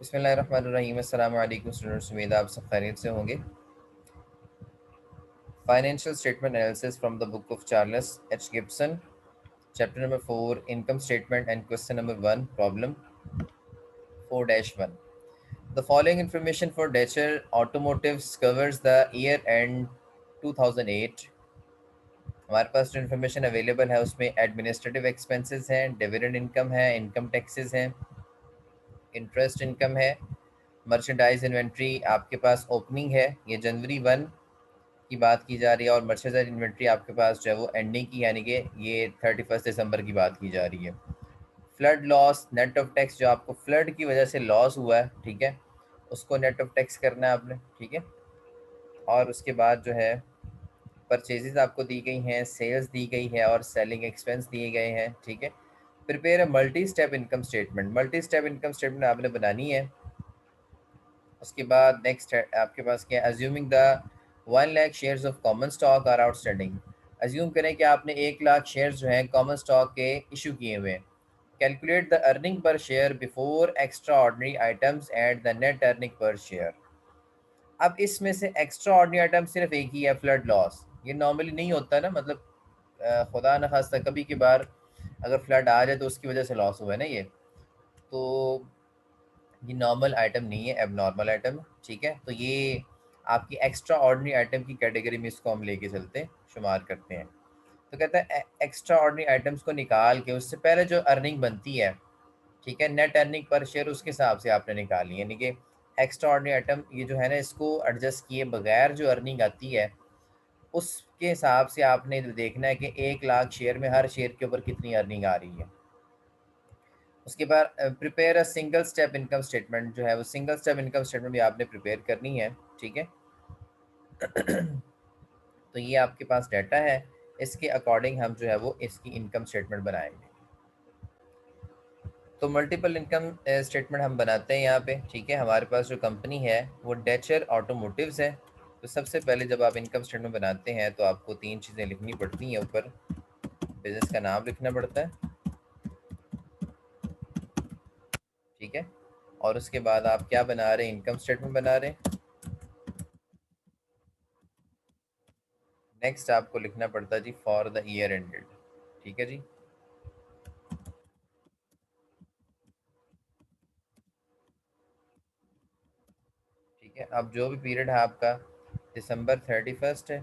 बिस्मिल्लाहिर्रहमानिर्रहीम। अस्सलाम वालेकुम स्टूडेंट्स, उम्मीद आप सब खैरियत से होंगे। Financial statement analysis from the book of Charles H Gibson, chapter number 4, income statement and question number 1, problem 4-1। The following information for Dacher Automotives covers the year end 2008। हमारे पास जो इन्फॉर्मेशन अवेलेबल है उसमें एडमिनिस्ट्रेटिव एक्सपेंसेस हैं, dividend income है, income taxes हैं, interest income है, merchandise inventory आपके पास opening है, ये जनवरी 1 की बात की जा रही है, और मर्चेंडाइज इन्वेंट्री आपके पास जो है वो एंडिंग की, यानी कि ये 31 दिसंबर की बात की जा रही है। Flood loss, net of tax, जो आपको फ्लड की वजह से लॉस हुआ है, ठीक है, उसको नेट ऑफ टैक्स करना है आपने, ठीक है। और उसके बाद जो है परचेजेस आपको दी गई हैं, सेल्स दी गई है और सेलिंग एक्सपेंस दिए गए हैं, ठीक है। Prepare a multi step income statement, multi step income statement आपने बनानी है। उसके बाद नेक्स्ट है आपके पास क्या, assuming the 1 lakh shares of common stock are outstanding. Assume करें कि आपने 1 लाख शेयर्स जो हैं कॉमन स्टॉक के इशू किए हुए हैं। Calculate the earning per share before extra ordinary items at the net earning per share. अब इसमें से एक्स्ट्रा ऑर्डनरी आइटम सिर्फ एक ही है, फ्लड लॉस। ये नॉर्मली नहीं होता ना, मतलब खुदा न खास्ता कभी की बार अगर फ्लड आ जाए तो उसकी वजह से लॉस हुआ है ना, ये तो ये नॉर्मल आइटम नहीं है, एबनॉर्मल आइटम है, ठीक है। तो ये आपकी एक्स्ट्रा ऑर्डनरी आइटम की कैटेगरी में इसको हम लेके चलते हैं, शुमार करते हैं। तो कहता है एक्स्ट्रा ऑर्डनरी आइटम्स को निकाल के उससे पहले जो अर्निंग बनती है, ठीक है, नेट अर्निंग पर शेयर, उसके हिसाब से आपने निकाली है। यानी कि एक्स्ट्रा ऑर्डनरी आइटम ये जो है ना, इसको एडजस्ट किए बगैर जो अर्निंग आती है उसके हिसाब से आपने देखना है कि 1 लाख शेयर में हर शेयर के ऊपर कितनी अर्निंग आ रही है। उसके बाद prepare a single step income statement, जो है वो सिंगल स्टेप इनकम स्टेटमेंट भी आपने प्रिपेयर करनी है, ठीक है। तो ये आपके पास डाटा है, इसके अकॉर्डिंग हम जो है वो इसकी इनकम स्टेटमेंट बनाएंगे। तो मल्टीपल इनकम स्टेटमेंट हम बनाते हैं यहाँ पे, ठीक है। हमारे पास जो कंपनी है वो डेचर ऑटोमोटिव्स है। तो सबसे पहले जब आप इनकम स्टेटमेंट बनाते हैं तो आपको 3 चीज़ें लिखनी पड़ती हैं। ऊपर बिजनेस का नाम लिखना पड़ता है, ठीक है। और उसके बाद आप क्या बना रहे हैं, इनकम स्टेटमेंट बना रहे हैं। नेक्स्ट आपको लिखना पड़ता है जी फॉर द ईयर एंडेड, ठीक है जी। ठीक है, अब जो भी पीरियड है आपका December 31 है,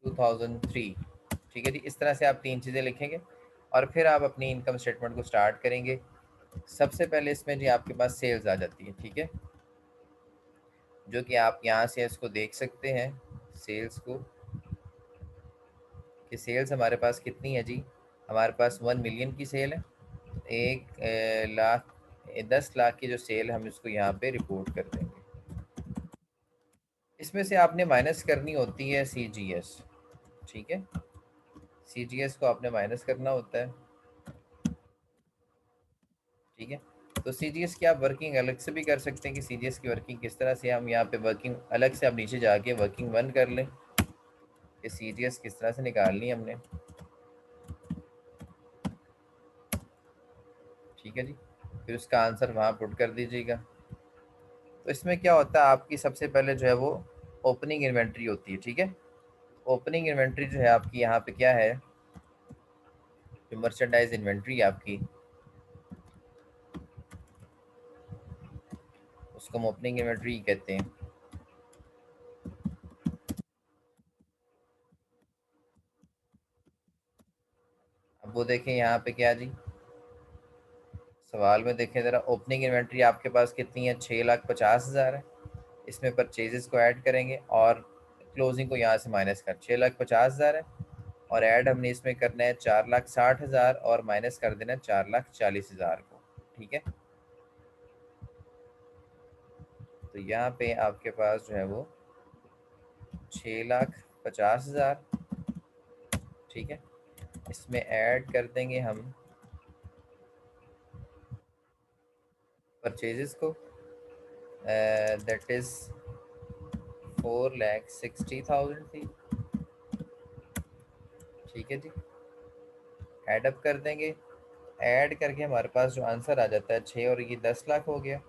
2003, ठीक है जी। इस तरह से आप 3 चीज़ें लिखेंगे और फिर आप अपनी इनकम स्टेटमेंट को स्टार्ट करेंगे। सबसे पहले इसमें जी आपके पास सेल्स आ जाती है, ठीक है, जो कि आप यहाँ से इसको देख सकते हैं सेल्स को, कि सेल्स हमारे पास कितनी है जी। हमारे पास 1 मिलियन की सेल है। 1 लाख 10 लाख की जो सेल, हम इसको यहाँ पे रिपोर्ट कर देंगे। इसमें से आपने माइनस करनी होती है CGS, ठीक है। CGS को आपने माइनस करना होता है, ठीक है। तो CGS की आप वर्किंग अलग से भी कर सकते हैं कि CGS की वर्किंग किस तरह से, हम यहाँ पे वर्किंग अलग से, आप नीचे जाके वर्किंग 1 कर लें कि CGS किस तरह से निकालनी है हमने, ठीक है जी। फिर उसका आंसर वहाँ पुट कर दीजिएगा। तो इसमें क्या होता है, आपकी सबसे पहले जो है वो ओपनिंग इन्वेंट्री होती है, ठीक है। ओपनिंग इन्वेंट्री जो है आपकी यहाँ पे क्या है, जो मर्चेंडाइज इन्वेंट्री आपकी, उसको हम ओपनिंग इन्वेंट्री कहते हैं। अब वो देखें यहाँ पे क्या जी, सवाल में देखें ज़रा, ओपनिंग इन्वेंट्री आपके पास कितनी है, 6,50,000 है। इसमें परचेजेस को ऐड करेंगे और क्लोजिंग को यहाँ से माइनस कर, 6,50,000 है, और ऐड हमने इसमें करना है 4,60,000 और माइनस कर देना है 4,40,000 को, ठीक है। तो यहाँ पे आपके पास जो है वो 6,50,000, ठीक है। इसमें ऐड कर देंगे हम परचेजेस को, दैट इज़ 4,60,000 थी, ठीक है जी, ऐड अप कर देंगे। ऐड करके हमारे पास जो आंसर आ जाता है 6 और ये 10 लाख हो गया,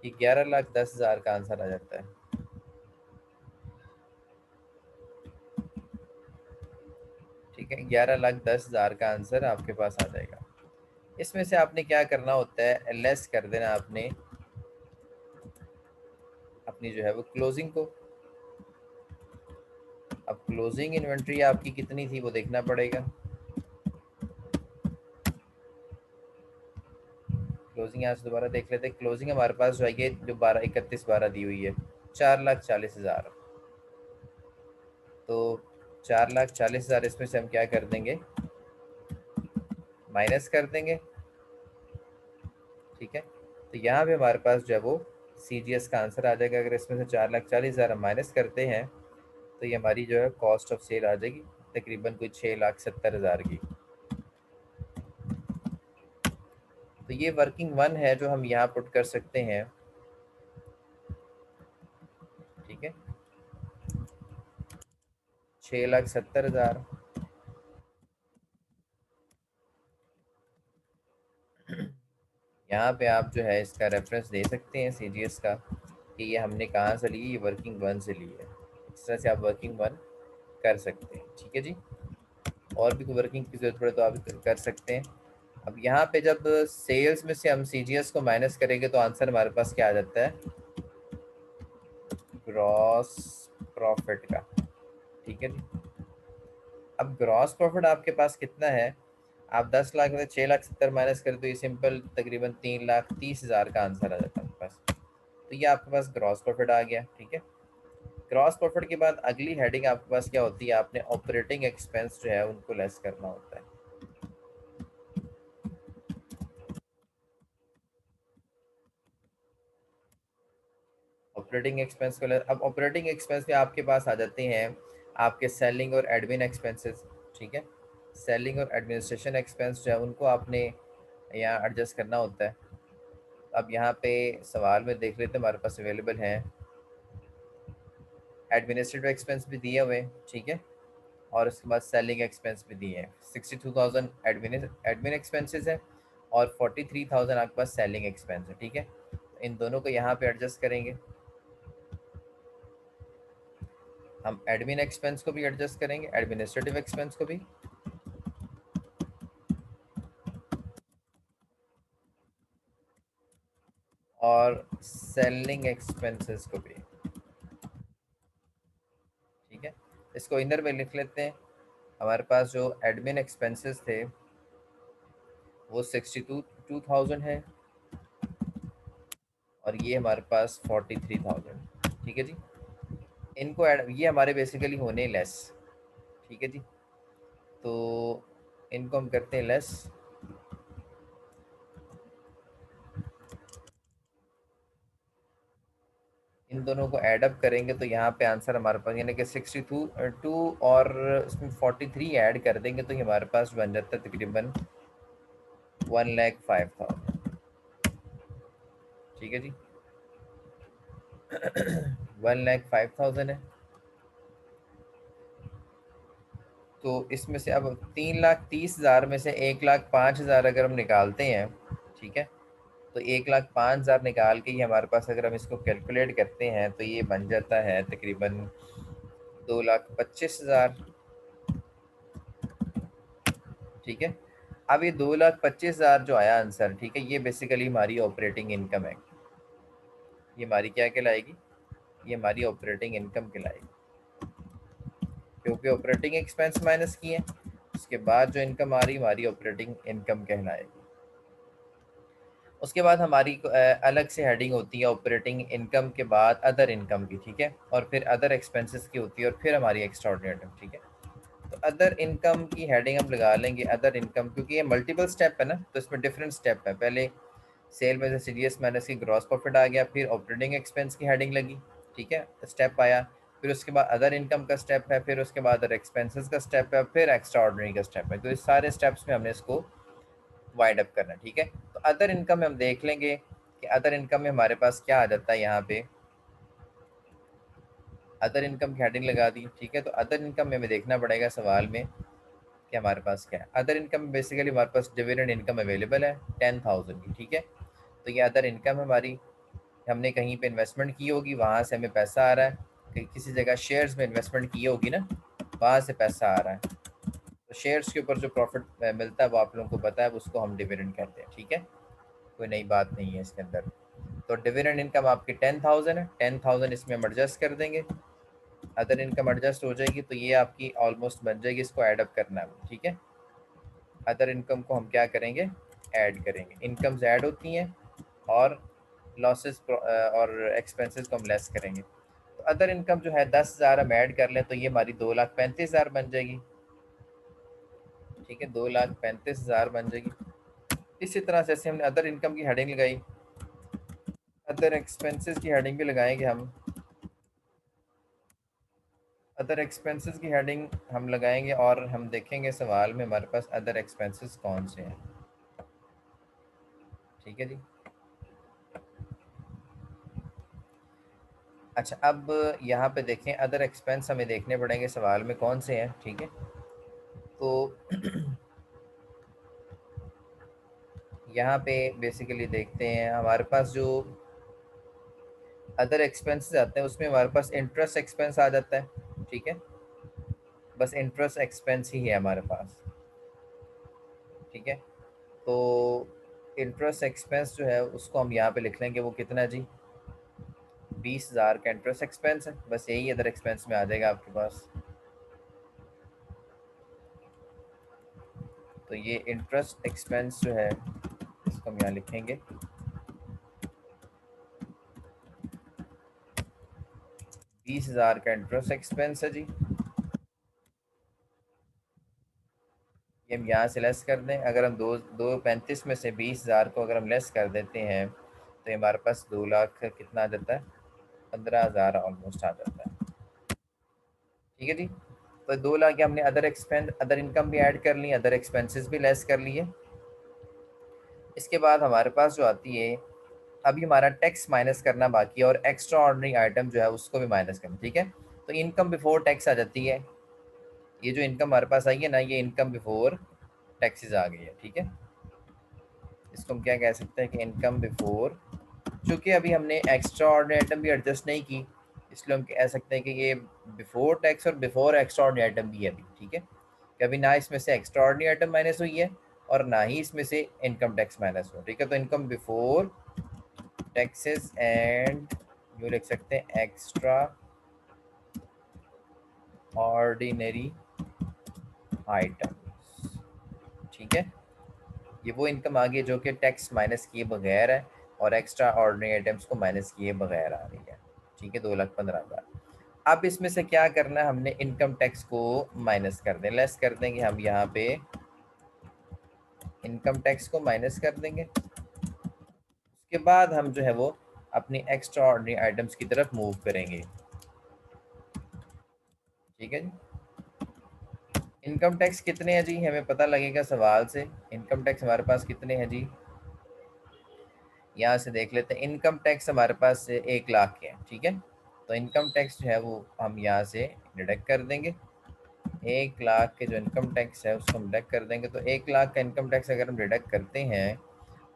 ये 11,10,000 का आंसर आ जाता है। ठीक है, 11,10,000 का आंसर आपके पास आ जाएगा। इसमें से आपने क्या करना होता है, लेस कर देना आपने अपनी जो है वो क्लोजिंग को। अब क्लोजिंग इन्वेंट्री आपकी कितनी थी वो देखना पड़ेगा। क्लोजिंग यहाँ से दोबारा देख लेते हैं। क्लोजिंग हमारे पास जो है ये जो 12/31/12 दी हुई है 4,40,000। तो 4,40,000 इसमें से हम क्या कर देंगे, माइनस कर देंगे। ठीक है, तो यहाँ पे हमारे पास जो है वो CGS का आंसर आ जाएगा। अगर इसमें से 4,40,000 हम माइनस करते हैं तो ये हमारी जो है कॉस्ट ऑफ सेल आ जाएगी तकरीबन कोई 6,70,000 की। तो ये वर्किंग वन है जो हम यहाँ पुट कर सकते हैं। ठीक है, 6,70,000। यहाँ पे आप जो है इसका रेफरेंस दे सकते हैं CGS का कि ये हमने कहाँ से ली है, ये वर्किंग वन से ली है। इस तरह से आप वर्किंग वन कर सकते हैं। ठीक है जी, और भी कोई वर्किंग की जरूरत पड़े तो आप कर सकते हैं। अब यहाँ पे जब सेल्स में से हम CGS को माइनस करेंगे तो आंसर हमारे पास क्या आ जाता है, ग्रॉस प्रॉफिट का। ठीक है जी, अब ग्रॉस प्रॉफिट आपके पास कितना है, आप 10 लाख में 6,70,000 माइनस करें तो ये सिंपल तकरीबन 3,30,000 का आंसर आ जाता है आपके पास। तो ये आपके पास ग्रॉस प्रॉफिट आ गया। ठीक है, ग्रॉस प्रॉफिट के बाद अगली हेडिंग आपके पास क्या होती है, आपने ऑपरेटिंग एक्सपेंस जो है उनको लेस करना होता है। ऑपरेटिंग एक्सपेंस को अब ऑपरेटिंग एक्सपेंस में आपके पास आ जाते हैं आपके सेलिंग और एडमिन एक्सपेंसेस। ठीक है, सेलिंग और एडमिनिस्ट्रेशन एक्सपेंस जो है उनको आपने यहाँ एडजस्ट करना होता है। अब यहाँ पे सवाल में देख लेते हैं हमारे पास अवेलेबल हैं, एडमिनिस्ट्रेटिव एक्सपेंस भी दिए हुए हैं। ठीक है, और उसके बाद सेलिंग एक्सपेंस भी दिए हैं। 62,000 एडमिन एक्सपेंसेस है और 43,000 आपके पास सेलिंग एक्सपेंस है। ठीक है, इन दोनों को यहाँ पे एडजस्ट करेंगे। हम एडमिन एक्सपेंस को भी एडजस्ट करेंगे, एडमिनिस्ट्रेटिव एक्सपेंस को भी, और सेलिंग एक्सपेंसेस को भी। ठीक है, इसको इनर में लिख लेते हैं। हमारे पास जो एडमिन एक्सपेंसेस थे वो 62,000 है और ये हमारे पास 43,000। ठीक है जी, इनको ऐड, ये हमारे बेसिकली होने लेस। ठीक है जी, तो इनको हम करते हैं लेस। इन दोनों को ऐड अप करेंगे तो यहाँ पे आंसर हमारे पास यानी कि 62 और उसमें 43 ऐड कर देंगे तो ये हमारे पास बन जाता है तकरीबन 1,05,000। ठीक है जी, 1,05,000 है। तो इसमें से अब 3,30,000 में से 1,05,000 अगर हम निकालते हैं, ठीक है, तो 1,05,000 निकाल के ही हमारे पास अगर हम इसको कैलकुलेट करते हैं तो ये बन जाता है तकरीबन 2,25,000। ठीक है, अब ये 2,25,000 जो आया आंसर, ठीक है, ये बेसिकली हमारी ऑपरेटिंग इनकम है। ये हमारी क्या कहलाएगी, ये हमारी ऑपरेटिंग इनकम कहलाएगी, क्योंकि ऑपरेटिंग एक्सपेंस माइनस किए, उसके बाद जो इनकम आ रही हमारी ऑपरेटिंग इनकम कहलाएगी। उसके बाद हमारी अलग से हेडिंग होती है ऑपरेटिंग इनकम के बाद अदर इनकम की। ठीक है, और फिर अदर एक्सपेंसेस की होती है और फिर हमारी एक्स्ट्रा ऑर्डिनरी इनकम। ठीक है, तो अदर इनकम की हेडिंग हम लगा लेंगे अदर इनकम, क्योंकि ये मल्टीपल स्टेप है ना, तो इसमें डिफरेंट स्टेप है। पहले सेल में से CGS माइनस की ग्रॉस प्रॉफिट आ गया, फिर ऑपरेटिंग एक्सपेंस की हेडिंग लगी। ठीक है, स्टेप आया, फिर उसके बाद अदर इनकम का स्टेप है, फिर उसके बाद अदर एक्सपेंसेस का स्टेप है, फिर एक्स्ट्रा ऑर्डिनरी का स्टेप है। तो इस सारे स्टेप्स में हमने इसको वाइंड अप करना है। ठीक है, तो अदर इनकम में हम देख लेंगे कि अदर इनकम में हमारे पास क्या आ जाता है। यहाँ पे अदर इनकम की हेडिंग लगा दी। ठीक है, तो अदर इनकम में हमें देखना पड़ेगा सवाल में कि हमारे पास क्या है। अदर इनकम बेसिकली हमारे पास डिविडेंड इनकम अवेलेबल है 10,000 की, ठीक है। तो ये अदर इनकम हमारी, हमने कहीं पे इन्वेस्टमेंट की होगी, वहाँ से हमें पैसा आ रहा है। किसी जगह शेयर्स में इन्वेस्टमेंट की होगी ना, वहाँ से पैसा आ रहा है। तो शेयर्स के ऊपर जो प्रॉफिट मिलता है वो आप लोगों को पता है, उसको हम डिविडेंड कहते हैं, ठीक है। कोई नई बात नहीं है इसके अंदर। तो डिविडेंड इनकम आपकी 10,000 है, 10,000 इसमें हम एडजस्ट कर देंगे, अदर इनकम एडजस्ट हो जाएगी, तो ये आपकी ऑलमोस्ट बन जाएगी। इसको ऐड अप करना है, ठीक है। अदर इनकम को हम क्या करेंगे, ऐड करेंगे। इनकम्स ऐड होती हैं और लॉसेस और एक्सपेंसेस को हम लेस करेंगे। तो अदर इनकम जो है 10,000 हम ऐड कर लें तो ये हमारी 2,35,000 बन जाएगी, ठीक है। 2,35,000 बन जाएगी। इसी तरह से जैसे हमने अदर इनकम की हेडिंग लगाई, अदर एक्सपेंसेस की हेडिंग भी लगाएंगे हम। अदर एक्सपेंसेस की हेडिंग हम लगाएंगे और हम देखेंगे सवाल में हमारे पास अदर एक्सपेंसेस कौन से हैं, ठीक है जी। अच्छा, अब यहाँ पे देखें अदर एक्सपेंस हमें देखने पड़ेंगे सवाल में कौन से हैं, ठीक है। तो यहाँ पे बेसिकली देखते हैं हमारे पास जो अदर एक्सपेंसेस आते हैं उसमें हमारे पास इंटरेस्ट एक्सपेंस आ जाता है, ठीक है। बस इंटरेस्ट एक्सपेंस ही है हमारे पास, ठीक है। तो इंटरेस्ट एक्सपेंस जो है उसको हम यहाँ पे लिख लेंगे, वो कितना है जी, 20,000 का इंटरेस्ट एक्सपेंस है। बस यही अदर एक्सपेंस में आ जाएगा आपके पास। तो ये इंटरेस्ट एक्सपेंस जो है इसको हम यहाँ लिखेंगे, 20,000 का इंटरेस्ट एक्सपेंस है जी। ये हम यहाँ से लेस कर दें, अगर हम दो दो 35 में से 20,000 को अगर हम लेस कर देते हैं तो ये हमारे पास 2 लाख कितना आ जाता है, 15,000 ऑलमोस्ट आ जाता है, ठीक है जी। तो 2 लाख हमने अदर एक्सपेंस, अदर इनकम भी ऐड कर ली, अदर एक्सपेंसेस भी लेस कर लिए। इसके बाद हमारे पास जो आती है, अभी हमारा टैक्स माइनस करना बाकी है और एक्स्ट्रा ऑर्डिनरी आइटम जो है उसको भी माइनस करना, ठीक है। तो इनकम बिफोर टैक्स आ जाती है, ये जो इनकम हमारे पास आई है ना, ये इनकम बिफोर टैक्सेस आ गई है, ठीक है। इसको हम क्या कह सकते हैं कि इनकम बिफोर, चूँकि अभी हमने एक्स्ट्रा ऑर्डिनरी आइटम भी एडजस्ट नहीं की, इसलिए हम कह सकते हैं कि ये बिफोर टैक्स और बिफोर एक्स्ट्रा ऑर्डिनरी आइटम भी है अभी, ठीक है। कि अभी ना इसमें से एक्स्ट्रा ऑर्डिनरी आइटम माइनस हुई है और ना ही इसमें से इनकम टैक्स माइनस हुआ, ठीक है। तो income before taxes and you लिख सकते हैं एक्स्ट्रा ऑर्डिनरी आइटम, ठीक है। ये वो इनकम आ गई जो कि टैक्स माइनस किए बगैर है और एक्स्ट्रा ऑर्डिनरी आइटम्स को माइनस किए बगैर आ रही है, ठीक है। 2,15,000। अब इसमें से क्या करना है, हमने इनकम टैक्स को माइनस कर दें, लेस कर देंगे हम यहाँ पे, इनकम टैक्स को माइनस कर देंगे। उसके बाद हम जो है वो अपनी एक्स्ट्रा ऑर्डिनरी आइटम्स की तरफ मूव करेंगे, ठीक है जी। इनकम टैक्स कितने हैं जी, हमें पता लगेगा सवाल से। इनकम टैक्स हमारे पास कितने हैं जी, यहाँ से देख लेते हैं। इनकम टैक्स हमारे पास 1 लाख के हैं, ठीक है। तो इनकम टैक्स जो है वो हम यहाँ से डिडक्ट कर देंगे। 1 लाख के जो इनकम टैक्स है उसको हम डिडक्ट कर देंगे। तो 1 लाख का इनकम टैक्स अगर हम डिडक्ट करते हैं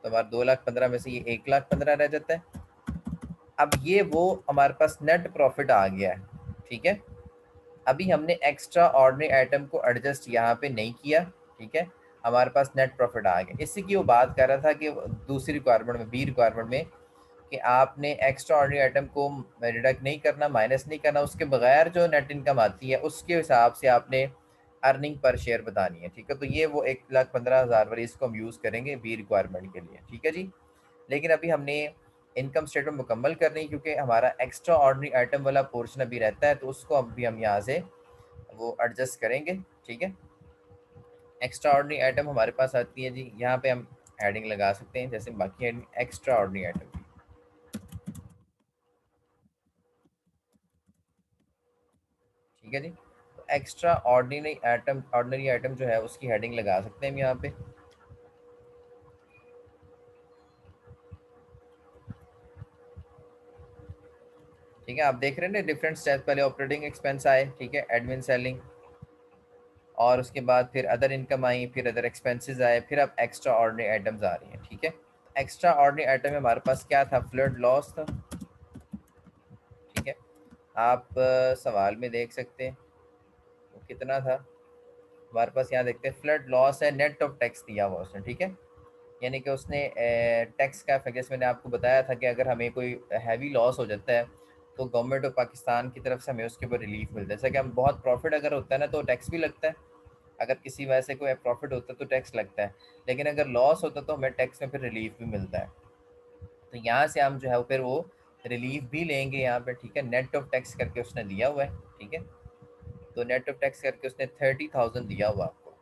तो हमारा 2,15,000 में से ये 1,15,000 रह जाता है। अब ये वो हमारे पास नेट प्रॉफिट आ गया है, ठीक है। अभी हमने एक्स्ट्रा ऑर्डिनरी आइटम को एडजस्ट यहाँ पे नहीं किया, ठीक है। हमारे पास नेट प्रॉफिट आ गया। इसी की वो बात कर रहा था कि दूसरी रिक्वायरमेंट में, बी रिक्वायरमेंट में, कि आपने एक्स्ट्रा ऑर्डिनरी आइटम को डिडक्ट नहीं करना, माइनस नहीं करना, उसके बगैर जो नेट इनकम आती है उसके हिसाब से आपने अर्निंग पर शेयर बतानी है, ठीक है। तो ये वो 1,15,000 वाली इसको हम यूज़ करेंगे बी रिक्वायरमेंट के लिए, ठीक है जी। लेकिन अभी हमने इनकम स्टेटमेंट मुकम्मल करनी है क्योंकि हमारा एक्स्ट्रा ऑर्डिनरी आइटम वाला पोर्शन अभी रहता है, तो उसको अभी हम यहाँ से वो एडजस्ट करेंगे, ठीक है। एक्स्ट्रा ऑर्डिनरी आइटम हमारे पास आती है जी, यहाँ पे हम हेडिंग लगा सकते हैं जैसे बाकी हेडिंग एक्स्ट्रा ऑर्डिनरी आइटम, ठीक है जी। तो एक्स्ट्रा ऑर्डिनरी आइटम जो है उसकी हेडिंग लगा सकते हैं हम यहाँ पे, ठीक है। आप देख रहे हैं ना डिफरेंट स्टेप, पहले ऑपरेटिंग एक्सपेंस आए, ठीक है, एडमिन सेलिंग, और उसके बाद फिर अदर इनकम आई, फिर अदर एक्सपेंसेस आए, फिर अब एक्स्ट्रा ऑर्डिनरी आइटम्स आ रही हैं। ठीक है, एक्स्ट्रा ऑर्डिनरी आइटम में हमारे पास क्या था, फ्लड लॉस था। ठीक है, आप सवाल में देख सकते हैं वो कितना था हमारे पास। यहाँ देखते हैं फ्लड लॉस है, नेट ऑफ टैक्स दिया हुआ उसने। ठीक है, यानी कि उसने टैक्स का इफेक्ट, जैसे मैंने आपको बताया था कि अगर हमें कोई हैवी लॉस हो जाता है तो गवर्नमेंट ऑफ पाकिस्तान की तरफ से हमें उसके ऊपर रिलीफ मिलता है। जैसे कि हम बहुत प्रॉफिट अगर होता है ना तो टैक्स भी लगता है, अगर किसी वजह से कोई प्रॉफिट होता है तो टैक्स लगता है, लेकिन अगर लॉस होता है तो हमें टैक्स में फिर रिलीफ भी मिलता है। तो यहाँ से हम जो है फिर वो रिलीफ भी लेंगे यहाँ पे। ठीक है, नेट ऑफ टैक्स करके उसने दिया हुआ है। ठीक है, तो नेट ऑफ टैक्स करके उसने 30,000 दिया हुआ आपको,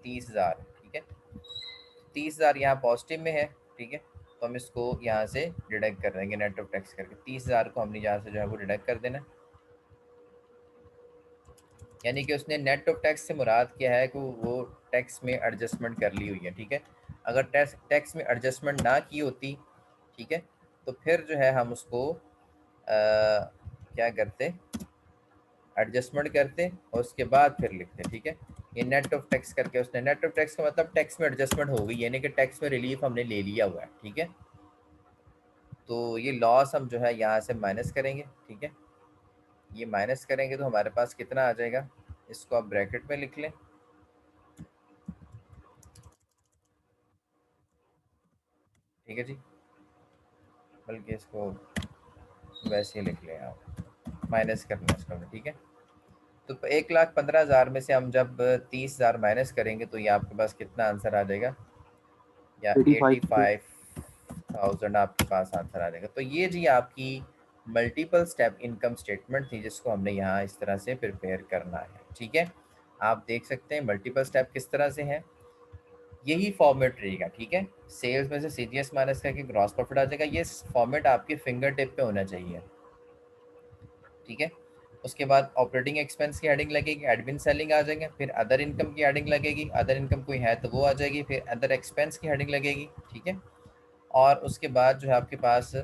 30,000। ठीक है, 30,000 यहाँ पॉजिटिव में है। ठीक है, तो हम इसको यहाँ से डिडक्ट कर देंगे नेट ऑफ टैक्स करके। 30,000 को हमने यहाँ से जो है वो डिडक्ट कर देना। यानी कि उसने नेट ऑफ टैक्स से मुराद किया है कि वो टैक्स में एडजस्टमेंट कर ली हुई है। ठीक है, अगर टैक्स टैक्स में एडजस्टमेंट ना की होती, ठीक है, तो फिर जो है हम उसको क्या करते, एडजस्टमेंट करते और उसके बाद फिर लिखते। ठीक है, ये नेट ऑफ टैक्स करके उसने, नेट ऑफ टैक्स का मतलब टैक्स में एडजस्टमेंट हो गई, यानी कि टैक्स में रिलीफ हमने ले लिया हुआ है। ठीक है, तो ये लॉस हम जो है यहाँ से माइनस करेंगे। ठीक है, ये माइनस करेंगे तो हमारे पास कितना आ जाएगा, इसको आप ब्रैकेट में लिख लें। ठीक है जी, बल्कि इसको वैसे ही लिख लें आप, माइनस करना है इसको हमने। ठीक है, तो 1,15,000 में से हम जब 30,000 माइनस करेंगे तो ये आपके पास कितना आंसर आ जाएगा, या 85। 85,000 आपके पास आंसर आ जाएगा। तो ये जी आपकी मल्टीपल स्टेप इनकम स्टेटमेंट थी जिसको हमने यहाँ इस तरह से प्रिपेयर करना है। ठीक है, आप देख सकते हैं मल्टीपल स्टेप किस तरह से है, यही फॉर्मेट रहेगा। ठीक है, सेल्स में से सीजीएस माइनस करके ग्रॉस प्रॉफिट आ जाएगा, ये फॉर्मेट आपके फिंगर टिप पे होना चाहिए। ठीक है, उसके बाद ऑपरेटिंग एक्सपेंस की हेडिंग लगेगी, एडमिन सेलिंग आ जाएंगे, फिर अदर इनकम की हेडिंग लगेगी, अदर इनकम कोई है तो वो आ जाएगी, फिर अदर एक्सपेंस की हेडिंग लगेगी। ठीक है, और उसके बाद जो है आपके पास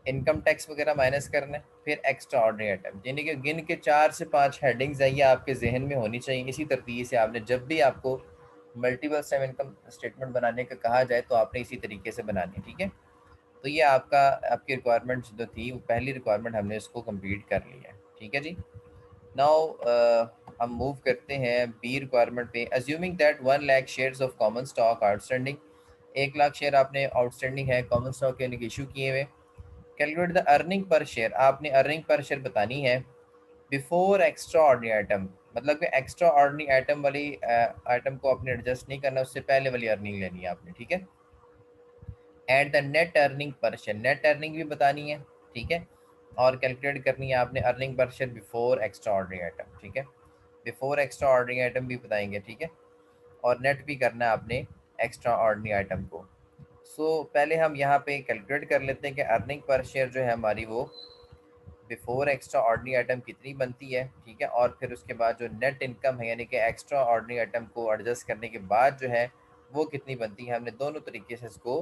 इनकम टैक्स वगैरह माइनस करना है, फिर एक्स्ट्रा ऑर्डिनरी आइटम, यानी कि गिन के 4 से 5 हेडिंग्स है, ये आपके जहन में होनी चाहिए। इसी तरतीब से आपने जब भी आपको मल्टीपल स्टेप इनकम स्टेटमेंट बनाने का कहा जाए तो आपने इसी तरीके से बनानी है। ठीक है, तो ये आपका, आपकी रिक्वायरमेंट जो थी वो पहली रिक्वायरमेंट हमने इसको कंप्लीट कर लिया है। ठीक है जी, नाउ हम मूव करते हैं बी रिक्वायरमेंट पे। Assuming that 1 lakh shares of common stock outstanding, 1 lakh share आपने आउटस्टैंडिंग है कॉमन स्टॉक के इशू किए हुए। Calculate the earning per share, आपने अर्निंग पर शेयर बतानी है बिफोर एक्स्ट्रा ऑर्डिनरी आइटम, मतलब कि एक्स्ट्रा ऑर्डिनरी आइटम वाली आइटम को आपने एडजस्ट नहीं करना, उससे पहले वाली अर्निंग लेनी है आपने। ठीक है, at the net earning per share, net earning भी बतानी है। ठीक है, और कैलकुलेट करनी है आपने earning per share before extra ordinary item. ठीक है, बिफोर एक्स्ट्रा ऑर्डिनरी आइटम भी बताएंगे। ठीक है, और नेट भी करना है आपने एक्स्ट्रा ऑर्डिनरी आइटम को। पहले हम यहाँ पे कैलकुलेट कर लेते हैं कि अर्निंग पर शेयर जो है हमारी वो बिफोर एक्स्ट्रा ऑर्डिनरी आइटम कितनी बनती है। ठीक है, और फिर उसके बाद जो नेट इनकम है यानी कि एक्स्ट्रा ऑर्डिनरी आइटम को एडजस्ट करने के बाद जो है वो कितनी बनती है, हमने दोनों तरीके से इसको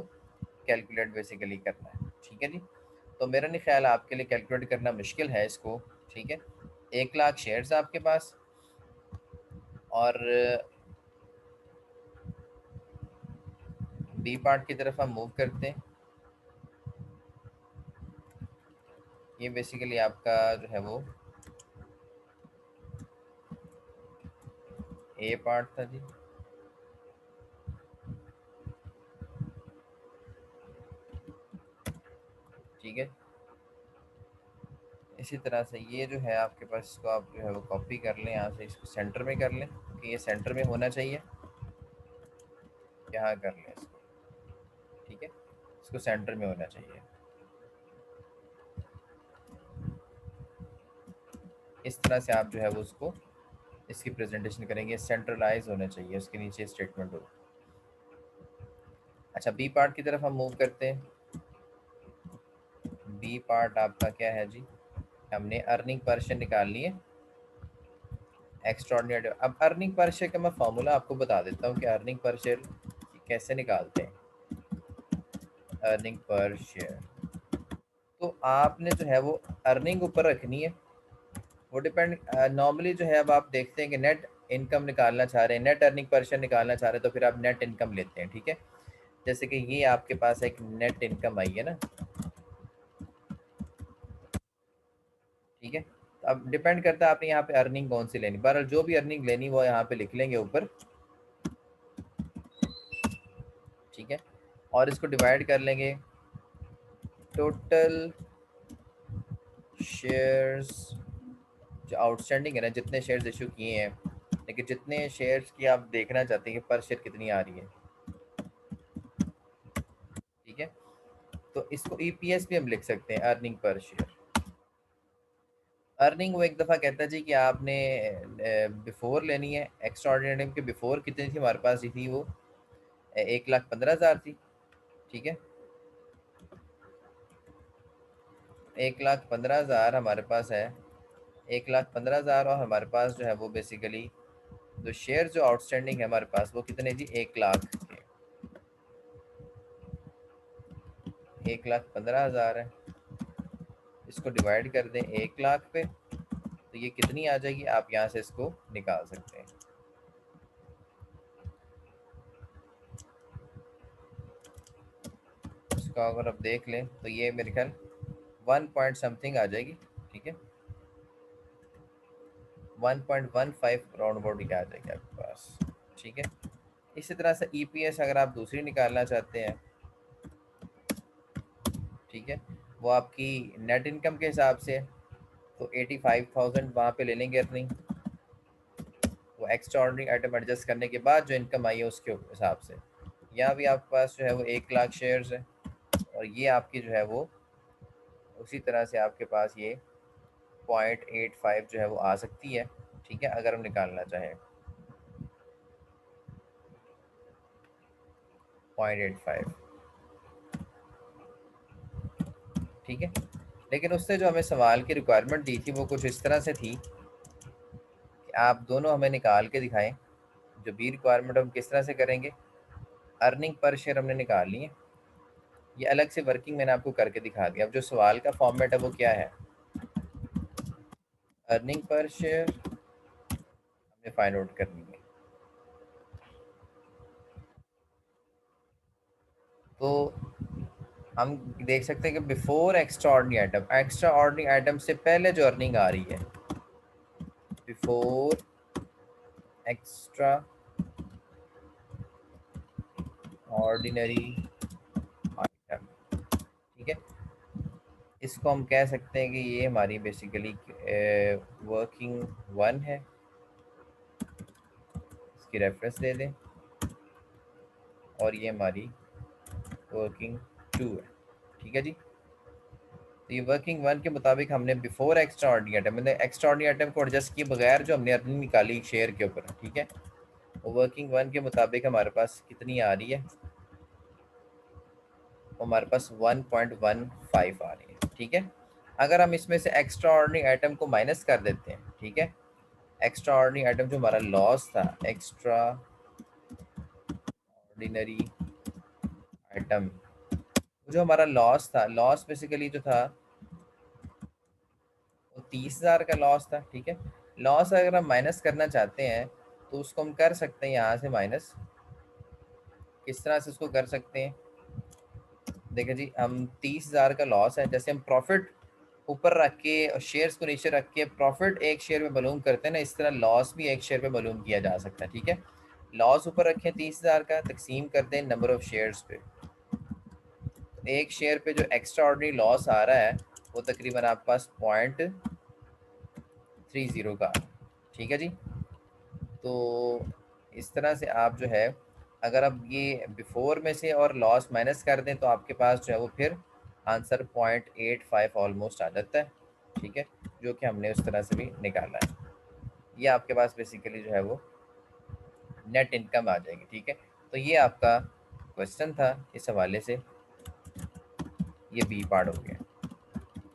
कैलकुलेट बेसिकली करना है। ठीक है जी, तो मेरा नहीं ख्याल आपके लिए कैलकुलेट करना मुश्किल है इसको। ठीक है, 1 लाख शेयर्स आपके पास, और बी पार्ट की तरफ हम मूव करते हैं। ये बेसिकली आपका जो है वो ए पार्ट था जी। ठीक है, इसी तरह से ये जो है आपके पास, इसको आप जो है वो कॉपी कर लें यहाँ से, इसको सेंटर में कर लें कि ये सेंटर में होना चाहिए, यहाँ कर लें इसको। ठीक है, इसको सेंटर में होना चाहिए, इस तरह से आप जो है वो उसको, इसकी प्रेजेंटेशन करेंगे, सेंट्रलाइज होना चाहिए, उसके नीचे स्टेटमेंट हो। अच्छा, बी पार्ट की तरफ हम मूव करते हैं। बी पार्ट आपका क्या है जी, हमने अर्निंग पर शेयर निकालनी है, एक्स्ट्रॉर्डिनरी। अब अर्निंग पर शेयर का मैं फार्मूला आपको बता देता हूँ कि अर्निंग पर शेयर कैसे निकालते हैं। अर्निंग पर शेयर तो आपने जो है वो अर्निंग ऊपर रखनी है, वो डिपेंड, नॉर्मली जो है अब आप देखते हैं कि नेट इनकम निकालना चाह रहे हैं, नेट अर्निंग पर शेयर निकालना चाह रहे हैं, तो फिर आप नेट इनकम लेते हैं। ठीक है, जैसे कि ये आपके पास एक नेट इनकम आई है ना। ठीक है, तो अब डिपेंड करता है आपने यहाँ पे अर्निंग कौन सी लेनी, बहरहाल जो भी अर्निंग लेनी वो यहाँ पे लिख लेंगे ऊपर। ठीक है, और इसको डिवाइड कर लेंगे टोटल शेयर्स जो आउटस्टैंडिंग है ना, जितने शेयर्स इशू किए हैं, लेकिन जितने शेयर्स की आप देखना चाहते हैं कि पर शेयर कितनी आ रही है। ठीक है, तो इसको ईपीएस भी हम लिख सकते हैं, अर्निंग पर शेयर। अर्निंग वो एक दफ़ा कहता है जी कि आपने बिफोर लेनी है, एक्स्ट्रा ऑर्डिनरी के बिफोर कितनी थी हमारे पास थी, वो 1,15,000 थी। ठीक है, 1,15,000 हमारे पास है, 1,15,000, और हमारे पास जो है वो बेसिकली जो शेयर जो आउटस्टैंडिंग है हमारे पास वो कितने जी, 1,00,000 के, 1,15,000 है। इसको डिवाइड कर दें 1,00,000 पे, तो ये कितनी आ जाएगी, आप यहाँ से इसको निकाल सकते हैं। इसका अगर आप देख लें तो ये मेरे ख्याल 1 पॉइंट समथिंग आ जाएगी। ठीक है, 1.15 राउंड अबाउट ये आ जाएगी आपके पास। ठीक है, इसी तरह से ईपीएस अगर आप दूसरी निकालना चाहते हैं, ठीक है, वो आपकी नेट इनकम के हिसाब से है, तो 85,000 वहाँ पे ले लेंगे अर्निंग, वो एक्स्ट्रा ऑर्डिनरी आइटम एडजस्ट करने के बाद जो इनकम आई है उसके हिसाब से। यहाँ भी आपके पास जो है वो 1,00,000 शेयर्स है, और ये आपकी जो है वो उसी तरह से आपके पास ये 0.85 जो है वो आ सकती है। ठीक है, अगर हम निकालना चाहें 0.85। ठीक है, लेकिन उससे जो हमें सवाल की रिक्वायरमेंट दी थी वो कुछ इस तरह से थी कि आप दोनों हमें निकाल के दिखाएं। जो बी रिक्वायरमेंट हम किस तरह से करेंगे, अर्निंग पर शेयर हमने निकाल ली है, ये अलग से वर्किंग मैंने आपको करके दिखा दिया। अब जो सवाल का फॉर्मेट है वो क्या है, अर्निंग पर शेयर हमने फाइंड आउट करनी है। तो हम देख सकते हैं कि before extra ordinary item, extra ordinary item से पहले जो अर्निंग आ रही है, बिफोर एक्स्ट्रा ऑर्डिनरी आइटम। ठीक है, इसको हम कह सकते हैं कि ये हमारी बेसिकली वर्किंग 1 है, इसकी रेफरेंस दे दें, और ये हमारी वर्किंग 2 है। ठीक है जी, तो ये वर्किंग 1 के मुताबिक हमने बिफोर एक्स्ट्रा ऑर्डिनरी आइटम, मतलब एक्स्ट्रा ऑर्डिनरी आइटम को एडजस्ट किए बगैर जो हमने अर्निंग निकाली शेयर के ऊपर। ठीक है, वो वर्किंग 1 के मुताबिक हमारे पास कितनी आ रही है, वो हमारे पास 1.15 आ रही है। ठीक है, अगर हम इसमें से एक्स्ट्रा ऑर्डिनरी आइटम को माइनस कर देते हैं, ठीक है, एक्स्ट्रा ऑर्डिनरी आइटम जो हमारा लॉस था, एक्स्ट्रा ऑर्डिनरी आइटम जो हमारा लॉस था, लॉस बेसिकली जो था वो 30,000 का लॉस था। ठीक है, लॉस अगर हम माइनस करना चाहते हैं तो उसको हम कर सकते हैं यहाँ से माइनस। किस तरह से उसको कर सकते हैं, देखिए जी, हम 30,000 का लॉस है, जैसे हम प्रॉफिट ऊपर रख के और शेयर्स को नीचे रख के प्रॉफिट एक शेयर पे मालूम करते हैं ना, इस तरह लॉस भी एक शेयर पे मालूम किया जा सकता है। ठीक है, लॉस ऊपर रखें 30,000 का, तकसीम करते हैं नंबर ऑफ शेयर्स पे, एक शेयर पे जो एक्स्ट्रा ऑर्डिनरी लॉस आ रहा है वो तकरीबन आपके पास 0.30 का। ठीक है जी, तो इस तरह से आप जो है, अगर आप ये बिफोर में से और लॉस माइनस कर दें तो आपके पास जो है वो फिर आंसर 0.85 ऑलमोस्ट आ जाता है। ठीक है, जो कि हमने उस तरह से भी निकाला है। ये आपके पास बेसिकली जो है वो नेट इनकम आ जाएगी। ठीक है, तो ये आपका क्वेश्चन था, इस हवाले से ये बी पार्ट हो गया।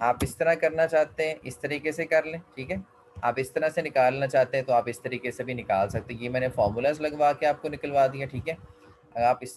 आप इस तरह करना चाहते हैं इस तरीके से कर लें। ठीक है, आप इस तरह से निकालना चाहते हैं तो आप इस तरीके से भी निकाल सकते हैं, ये मैंने फार्मूलाज लगवा के आपको निकलवा दिया। ठीक है, अगर आप इस